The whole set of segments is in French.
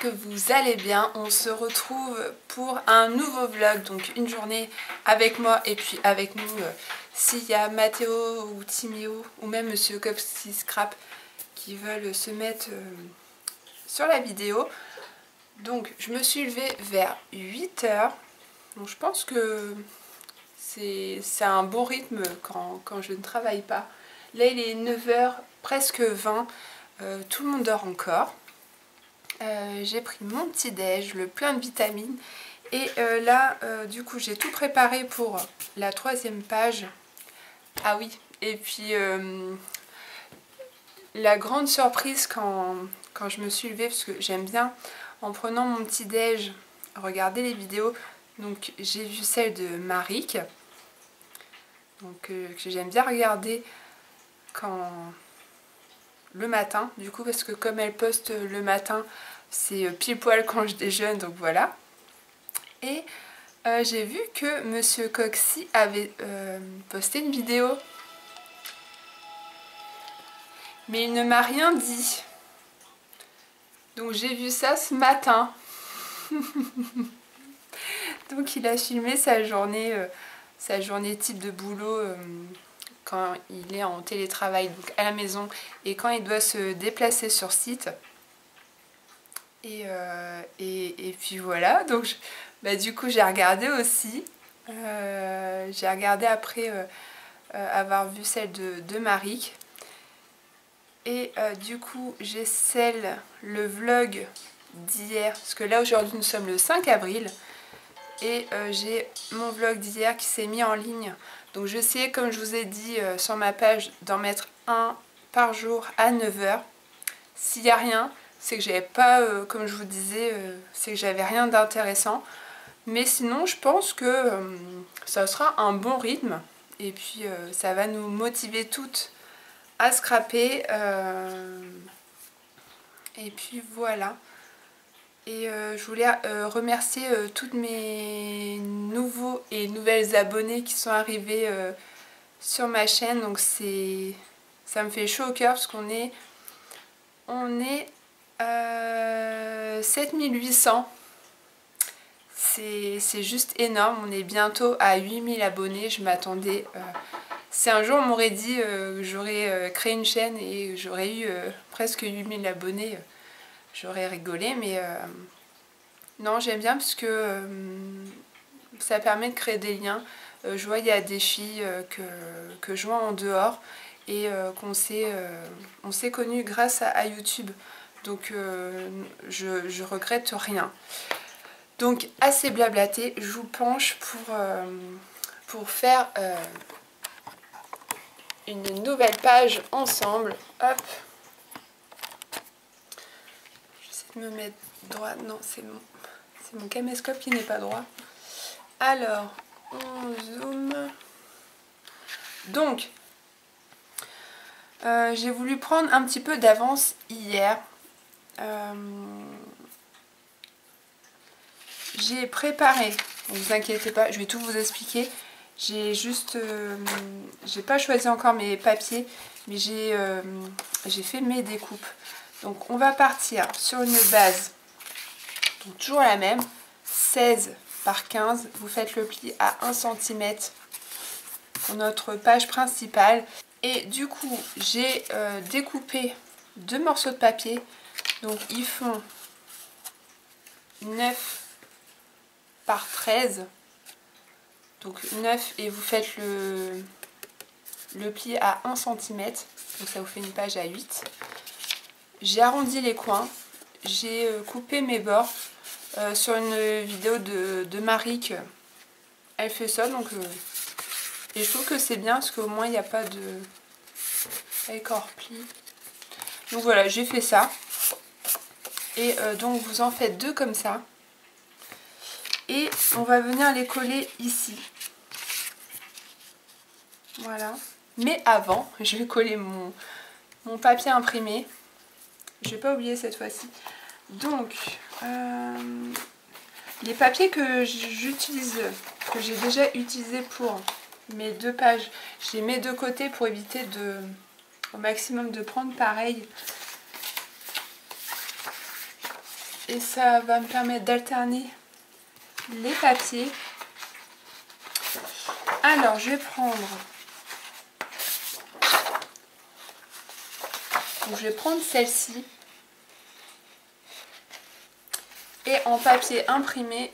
que vous allez bien. On se retrouve pour un nouveau vlog, donc une journée avec moi et puis avec nous s'il y a Mathéo ou Timéo ou même Monsieur Copsy Scrap qui veulent se mettre sur la vidéo. Donc je me suis levée vers 8 h, donc je pense que c'est un bon rythme quand je ne travaille pas. Là il est 9 h, presque 20, tout le monde dort encore. J'ai pris mon petit déj, le plein de vitamines. Et là, du coup, j'ai tout préparé pour la 3e page. Ah oui, et puis la grande surprise quand je me suis levée, parce que j'aime bien, en prenant mon petit déj, regarder les vidéos. Donc j'ai vu celle de Maric, donc que j'aime bien regarder le matin, du coup, parce que comme elle poste le matin, c'est pile poil quand je déjeune, donc voilà. Et j'ai vu que Monsieur Coxy avait posté une vidéo, mais il ne m'a rien dit. Donc j'ai vu ça ce matin. Donc il a filmé sa journée type de boulot quand il est en télétravail, donc à la maison, et quand il doit se déplacer sur site. Et puis voilà, donc du coup j'ai regardé aussi. J'ai regardé après avoir vu celle de Maric. Et du coup j'ai le vlog d'hier, parce que là aujourd'hui nous sommes le 5 avril. Et j'ai mon vlog d'hier qui s'est mis en ligne. Donc je sais, comme je vous ai dit sur ma page, d'en mettre un par jour à 9 h. S'il n'y a rien, c'est que j'avais pas, comme je vous disais, c'est que j'avais rien d'intéressant. Mais sinon, je pense que ça sera un bon rythme. Et puis, ça va nous motiver toutes à scraper. Et puis, voilà. Et je voulais remercier toutes mes nouveaux et nouvelles abonnés qui sont arrivés sur ma chaîne. Donc, ça me fait chaud au cœur parce qu'on est 7800. C'est juste énorme. On est bientôt à 8000 abonnés. Je m'attendais... si un jour on m'aurait dit que j'aurais créé une chaîne et j'aurais eu presque 8000 abonnés, j'aurais rigolé. Mais non, j'aime bien parce que ça permet de créer des liens. Je vois, il y a des filles que je vois en dehors et on s'est connues grâce à YouTube. Donc je regrette rien. Donc assez blablaté, je vous penche pour faire une nouvelle page ensemble. Hop. J'essaie de me mettre droit. Non, c'est mon caméscope qui n'est pas droit. Alors, on zoome. Donc, j'ai voulu prendre un petit peu d'avance hier. J'ai préparé, ne vous inquiétez pas, je vais tout vous expliquer. J'ai juste, j'ai pas choisi encore mes papiers, mais j'ai fait mes découpes. Donc on va partir sur une base, donc toujours la même, 16 par 15. Vous faites le pli à 1 cm pour notre page principale. Et du coup, j'ai découpé 2 morceaux de papier, donc ils font 9 par 13, donc 9, et vous faites le pli à 1 cm, donc ça vous fait une page à 8. J'ai arrondi les coins, j'ai coupé mes bords sur une vidéo de Maric, elle fait ça, donc et je trouve que c'est bien parce qu'au moins il n'y a pas de écorpli. Donc voilà, j'ai fait ça, et donc vous en faites 2 comme ça. Et on va venir les coller ici. Voilà. Mais avant, je vais coller mon papier imprimé. Je ne vais pas oublier cette fois-ci. Donc, les papiers que j'utilise, que j'ai déjà utilisé pour mes 2 pages, je les mets de côté pour éviter au maximum de prendre pareil. et ça va me permettre d'alterner les papiers. Alors je vais prendre, celle-ci et en papier imprimé.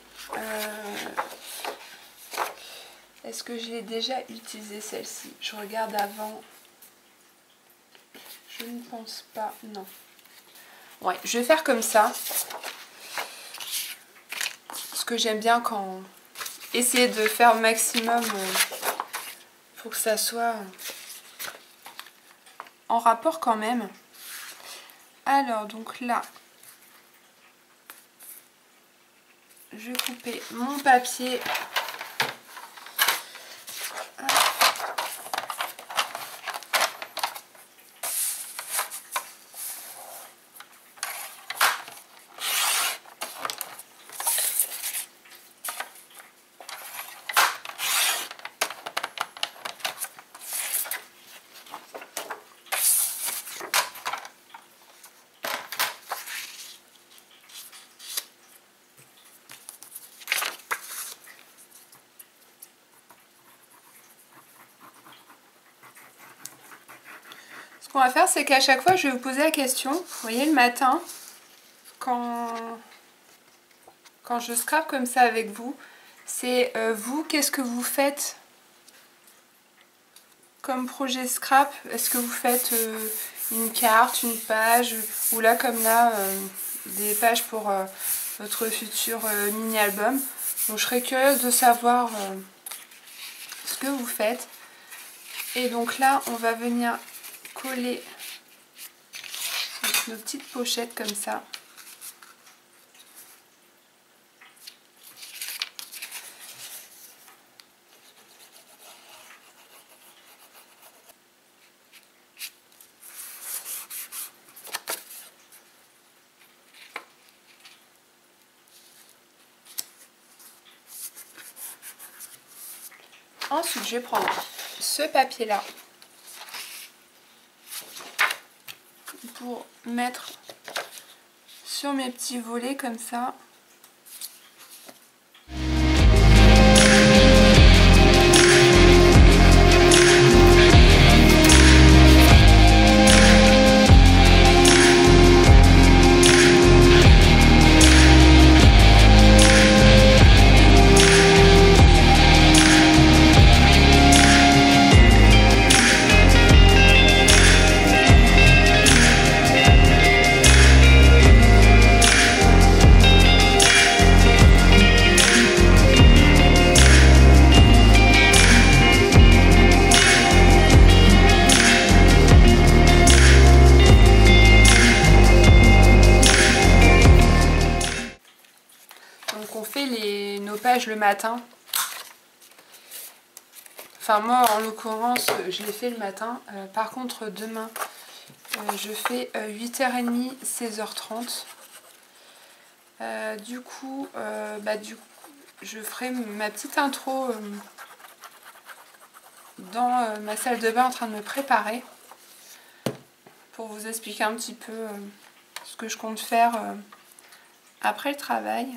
Est-ce que je l'ai déjà utilisée celle-ci? Je regarde avant. Je ne pense pas, non. Ouais, je vais faire comme ça. Parce que j'aime bien quand... Essayer de faire au maximum pour que ça soit en rapport quand même. Alors, donc là, je vais couper mon papier. Ce qu'on va faire, c'est qu'à chaque fois, je vais vous poser la question. Vous voyez, le matin, quand je scrape comme ça avec vous, c'est vous, qu'est-ce que vous faites comme projet scrap? Est-ce que vous faites une carte, une page, ou là, comme là, des pages pour votre futur mini-album? Donc, je serais curieuse de savoir ce que vous faites. Et donc là, on va venir coller nos petites pochettes comme ça. Ensuite, je vais prendre ce papier-là pour mettre sur mes petits volets comme ça. Nos pages le matin. Enfin moi en l'occurrence je l'ai fait le matin. Par contre demain je fais 8h30, 16h30. Du coup je ferai ma petite intro dans ma salle de bain en train de me préparer pour vous expliquer un petit peu ce que je compte faire après le travail.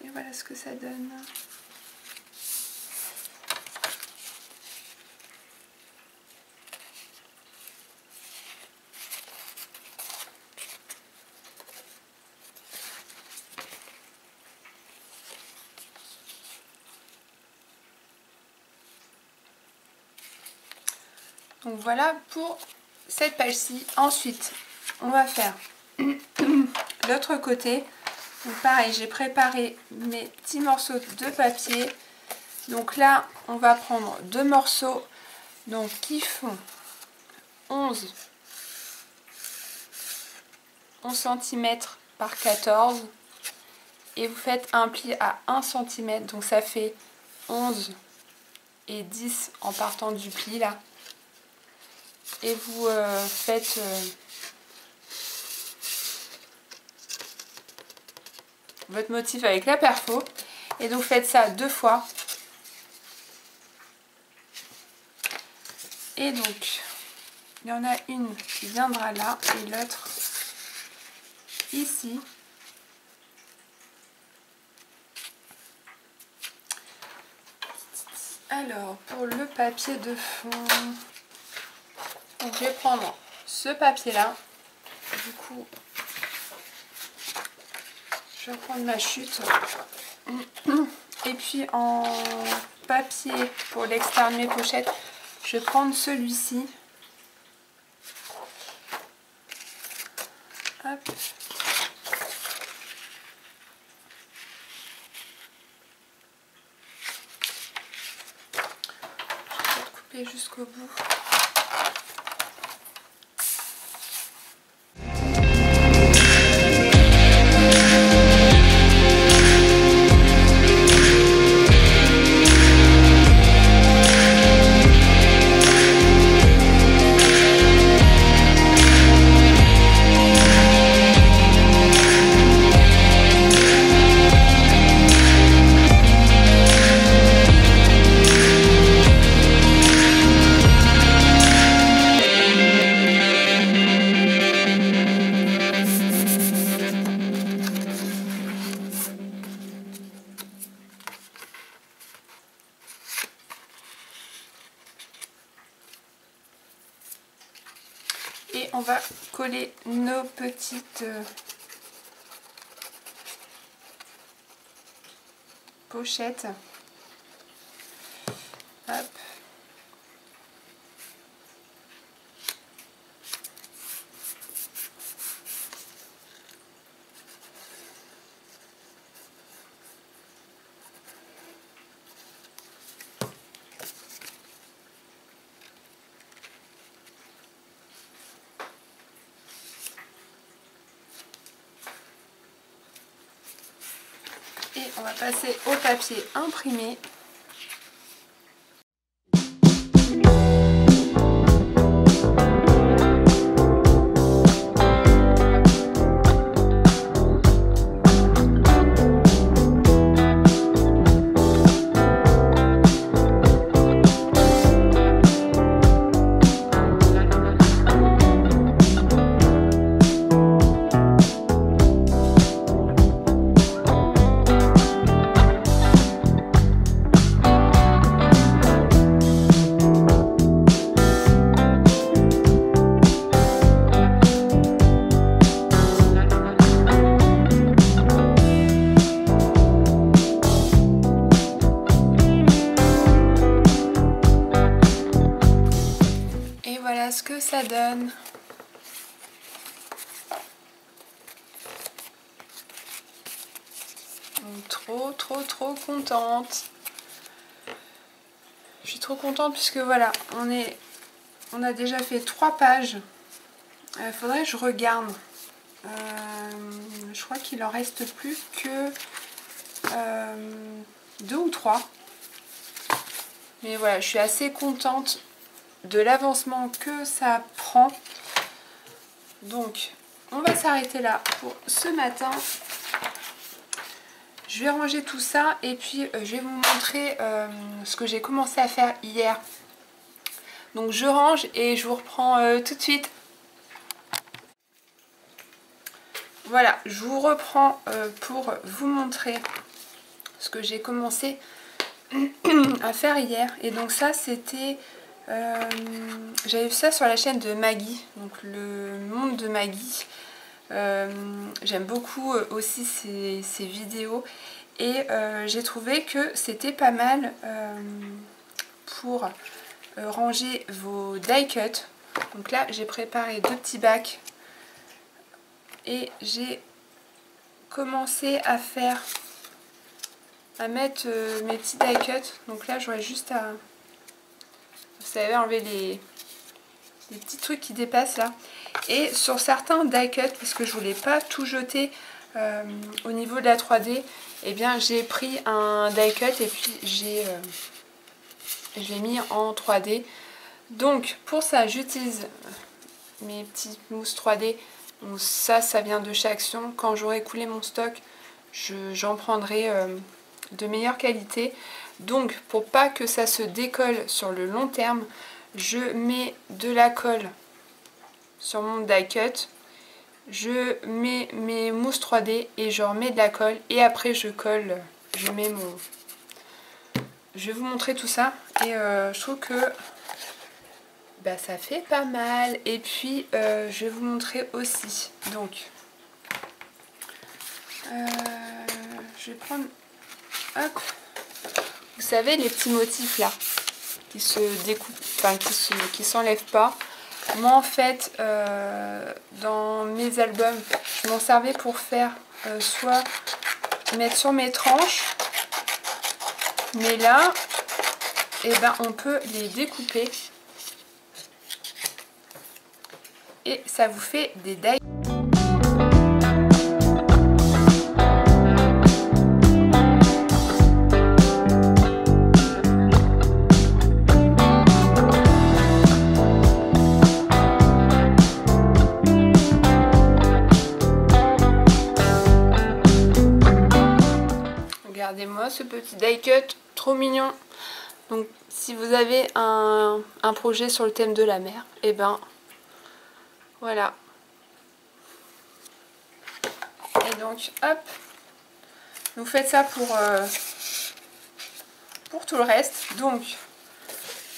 Et voilà ce que ça donne. Donc voilà pour cette page-ci. Ensuite, on va faire l'autre côté. Donc pareil, j'ai préparé mes petits morceaux de papier. Donc là, on va prendre deux morceaux donc, qui font 11 cm par 14. Et vous faites un pli à 1 cm. Donc ça fait 11 et 10 en partant du pli là. Et vous faites votre motif avec la perfo. Et donc faites ça 2 fois. Et donc il y en a une qui viendra là et l'autre ici. Alors pour le papier de fond, donc je vais prendre ce papier là. Du coup je vais prendre ma chute. Et puis en papier pour l'extérieur de mes pochettes, je vais prendre celui-ci. Hop. Je vais couper jusqu'au bout. Et on va coller nos petites pochettes. Hop. Et on va passer au papier imprimé. Voilà ce que ça donne. Donc, trop contente. Je suis trop contente puisque voilà, on a déjà fait 3 pages. Faudrait que je regarde. Je crois qu'il en reste plus que 2 ou 3. Mais voilà, je suis assez contente de l'avancement que ça prend. Donc on va s'arrêter là pour ce matin. Je vais ranger tout ça et puis je vais vous montrer ce que j'ai commencé à faire hier. Donc je range et je vous reprends tout de suite. Voilà, je vous reprends pour vous montrer ce que j'ai commencé à faire hier. Et donc ça c'était j'avais vu ça sur la chaîne de Maggie, donc le monde de Maggie. J'aime beaucoup aussi ses vidéos et j'ai trouvé que c'était pas mal pour ranger vos die cuts. Donc là j'ai préparé 2 petits bacs et j'ai commencé à mettre mes petits die cuts. Donc là j'aurais juste à, vous savez, enlever les petits trucs qui dépassent là. Et sur certains die cuts, parce que je voulais pas tout jeter au niveau de la 3D, eh bien j'ai pris un die cut et puis je l'ai mis en 3D. Donc pour ça j'utilise mes petites mousses 3D. Donc ça vient de chez Action. Quand j'aurai écoulé mon stock, j'en prendrai de meilleure qualité. Donc pour pas que ça se décolle sur le long terme, je mets de la colle sur mon die cut. Je mets mes mousses 3D et je remets de la colle et après je colle, je mets mon... Je vais vous montrer tout ça et je trouve que bah, ça fait pas mal. Et puis je vais vous montrer aussi. Donc je vais prendre, hop, vous savez les petits motifs là qui se découpent, enfin qui s'enlèvent pas. Moi en fait dans mes albums je m'en servais pour faire soit mettre sur mes tranches, mais là et ben on peut les découper et ça vous fait des die. Regardez-moi ce petit die cut, trop mignon. Donc si vous avez un projet sur le thème de la mer, et ben voilà. Et donc hop, vous faites ça pour tout le reste. Donc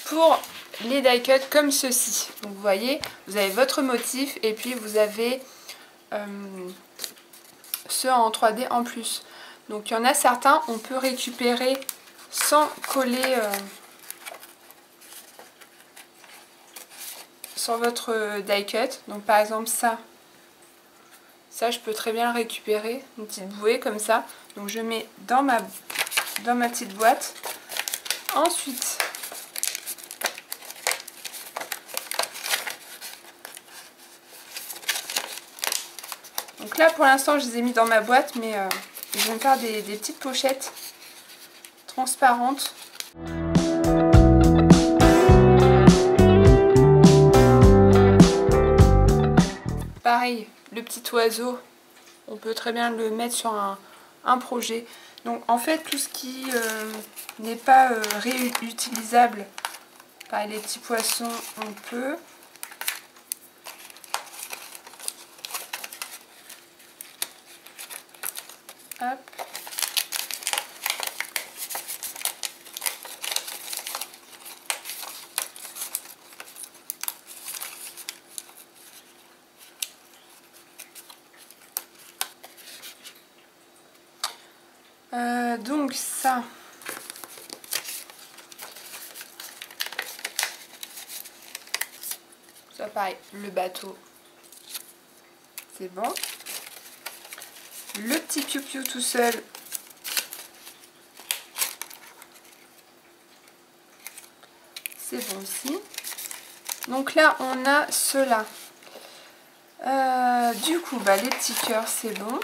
pour les die cut comme ceci, donc vous voyez, vous avez votre motif et puis vous avez ceux en 3D en plus. Donc il y en a certains, on peut récupérer sans coller sur votre die cut. Donc par exemple ça je peux très bien le récupérer, une petite bouée comme ça. Donc je mets dans ma petite boîte. Ensuite donc là pour l'instant je les ai mis dans ma boîte, mais je vais me faire des petites pochettes transparentes. Pareil, le petit oiseau, on peut très bien le mettre sur un projet. Donc en fait tout ce qui n'est pas réutilisable, pareil les petits poissons on peut. Hop. Donc ça, pareil, le bateau, c'est bon. Le petit piou-piou tout seul, c'est bon aussi. Donc là, on a ceux-là. Du coup, bah, les petits cœurs, c'est bon.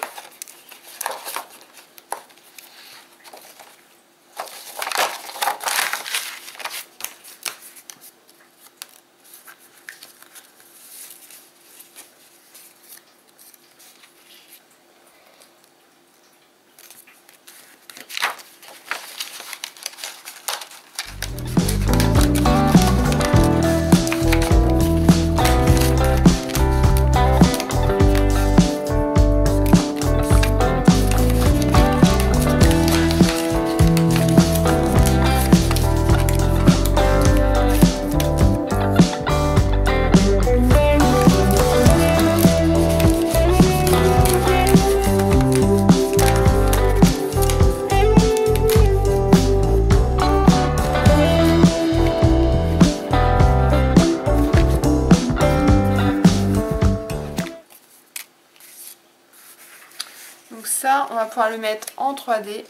Donc ça, on va pouvoir le mettre en 3D.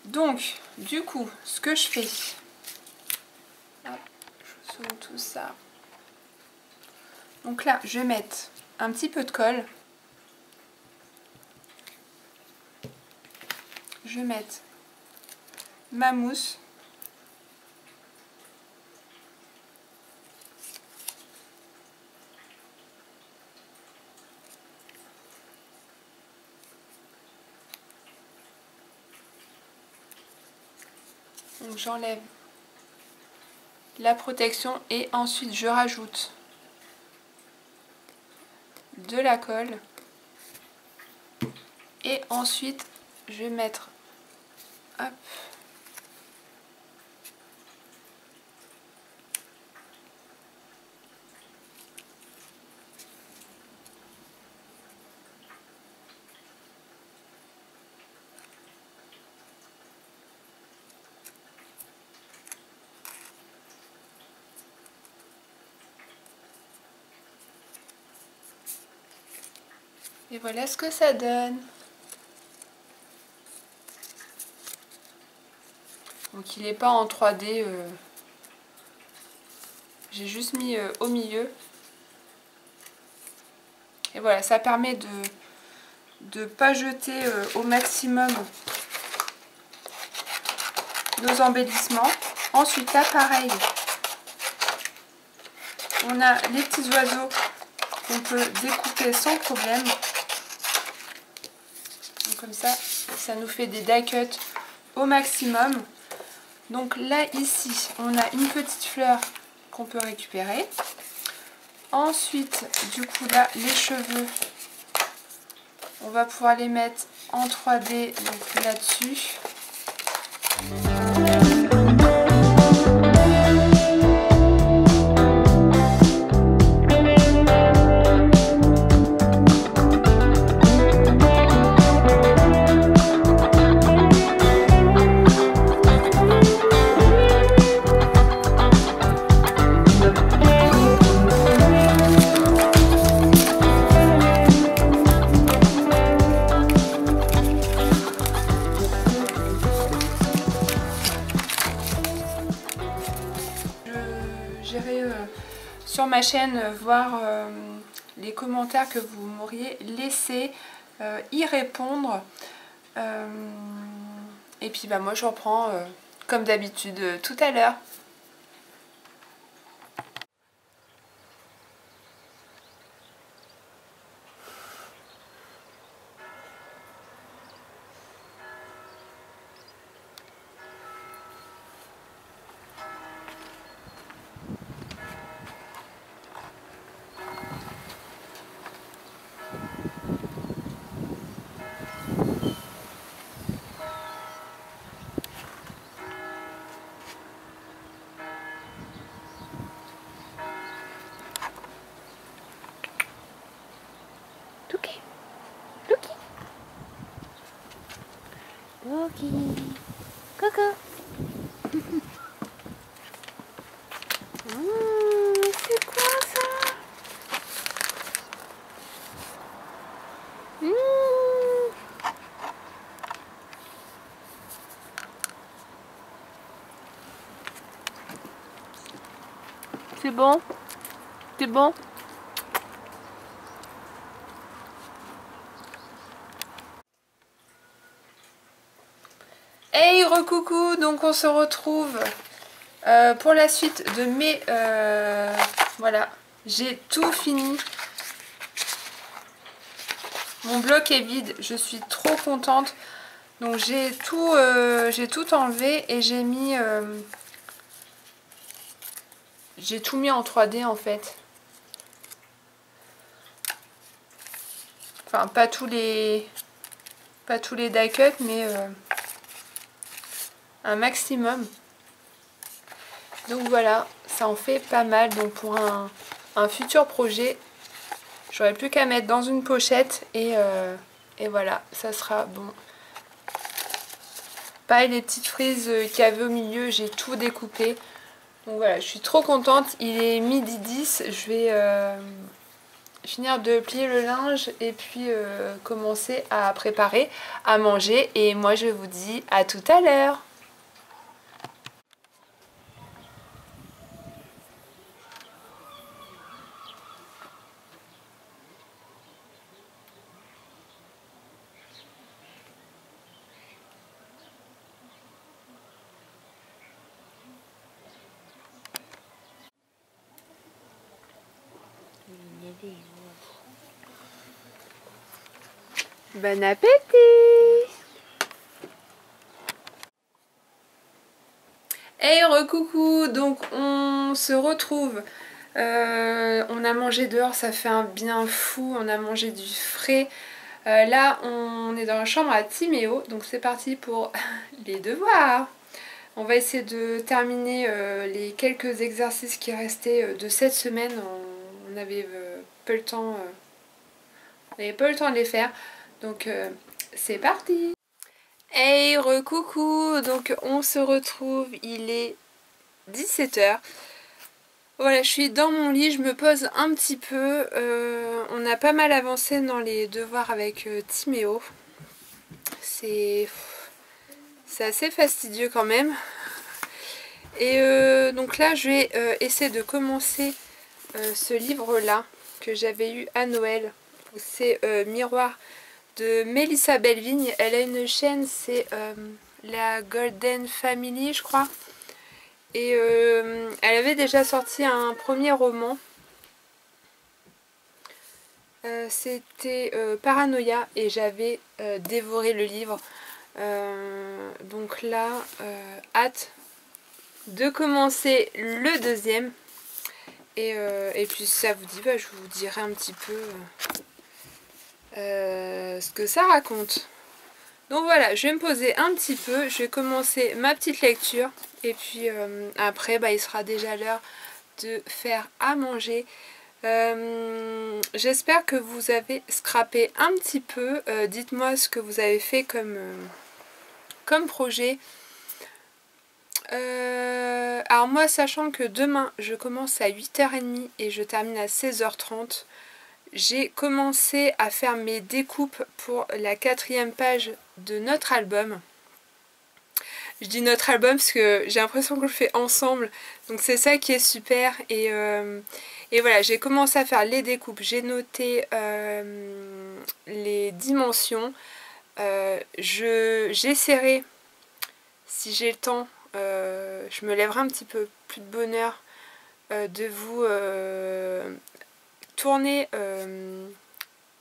Donc, du coup, ce que je fais, hop, je zoome tout ça. Donc là, je vais mettre un petit peu de colle. Je vais mettre ma mousse. Donc j'enlève la protection et ensuite je rajoute de la colle. Et ensuite je vais mettre, hop, et voilà ce que ça donne. Donc il n'est pas en 3D, j'ai juste mis au milieu. Et voilà, ça permet de ne pas jeter au maximum nos embellissements. Ensuite là pareil, on a les petits oiseaux qu'on peut découper sans problème. Donc comme ça, ça nous fait des die cuts au maximum. Donc là ici, on a une petite fleur qu'on peut récupérer. Ensuite, du coup là, les cheveux, on va pouvoir les mettre en 3D donc là-dessus. J'irai sur ma chaîne voir les commentaires que vous m'auriez laissés, y répondre. Et puis bah, moi je reprends comme d'habitude tout à l'heure. Loki, Coco. C'est quoi ça? C'est bon? C'est bon? Hey, recoucou, donc on se retrouve pour la suite de mes... voilà, j'ai tout fini. Mon bloc est vide, je suis trop contente. Donc j'ai tout enlevé et j'ai mis... j'ai tout mis en 3D en fait. Enfin, pas tous les die cuts, mais un maximum. Donc voilà, ça en fait pas mal. Donc pour un futur projet, j'aurais plus qu'à mettre dans une pochette et voilà, ça sera bon. Pareil, les petites frises qu'il y avait au milieu, j'ai tout découpé. Donc voilà, je suis trop contente. Il est 12h10, je vais finir de plier le linge et puis commencer à préparer à manger. Et moi je vous dis à tout à l'heure. Bon appétit! Hey, recoucou. Donc on se retrouve. On a mangé dehors, ça fait un bien fou. On a mangé du frais. Là, on est dans la chambre à Timéo. Donc c'est parti pour les devoirs. On va essayer de terminer les quelques exercices qui restaient de cette semaine. On n'avait pas le temps. On n'avait pas le temps de les faire. Donc c'est parti. Hey, recoucou. Donc on se retrouve. Il est 17h. Voilà, je suis dans mon lit, je me pose un petit peu. On a pas mal avancé dans les devoirs avec Timéo. C'est assez fastidieux quand même. Et donc là, je vais essayer de commencer ce livre-là que j'avais eu à Noël. C'est Miroir de Mélissa Bellevigne. Elle a une chaîne, c'est la Golden Family, je crois. Et elle avait déjà sorti un premier roman. C'était Paranoia et j'avais dévoré le livre. Donc là, hâte de commencer le deuxième. Et puis si ça vous dit, je vous dirai un petit peu ce que ça raconte. Donc voilà, je vais me poser un petit peu, je vais commencer ma petite lecture et puis après il sera déjà l'heure de faire à manger. J'espère que vous avez scrappé un petit peu, dites-moi ce que vous avez fait comme projet. Alors moi, sachant que demain je commence à 8h30 et je termine à 16h30, j'ai commencé à faire mes découpes pour la 4e page de notre album. Je dis notre album parce que j'ai l'impression qu'on le fait ensemble, donc c'est ça qui est super. Et voilà, j'ai commencé à faire les découpes, j'ai noté les dimensions. J'essaierai, si j'ai le temps, je me lèverai un petit peu plus de bonne heure, de vous tourner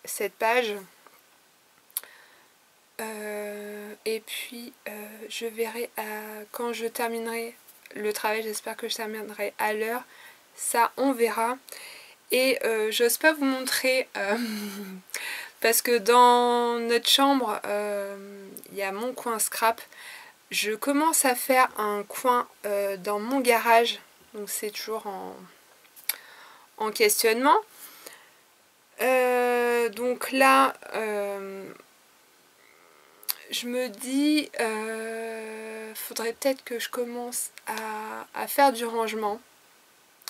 cette page. Et puis je verrai quand je terminerai le travail, j'espère que je terminerai à l'heure, ça on verra. Et j'ose pas vous montrer parce que dans notre chambre il y a mon coin scrap. Je commence à faire un coin dans mon garage, donc c'est toujours en questionnement. Donc là je me dis faudrait peut-être que je commence à faire du rangement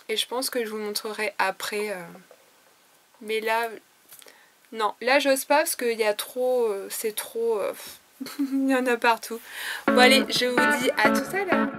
et je pense que je vous montrerai après, mais là non, là j'ose pas parce qu'il y a trop, c'est trop il y en a partout. Bon allez, je vous dis à tout à l'heure.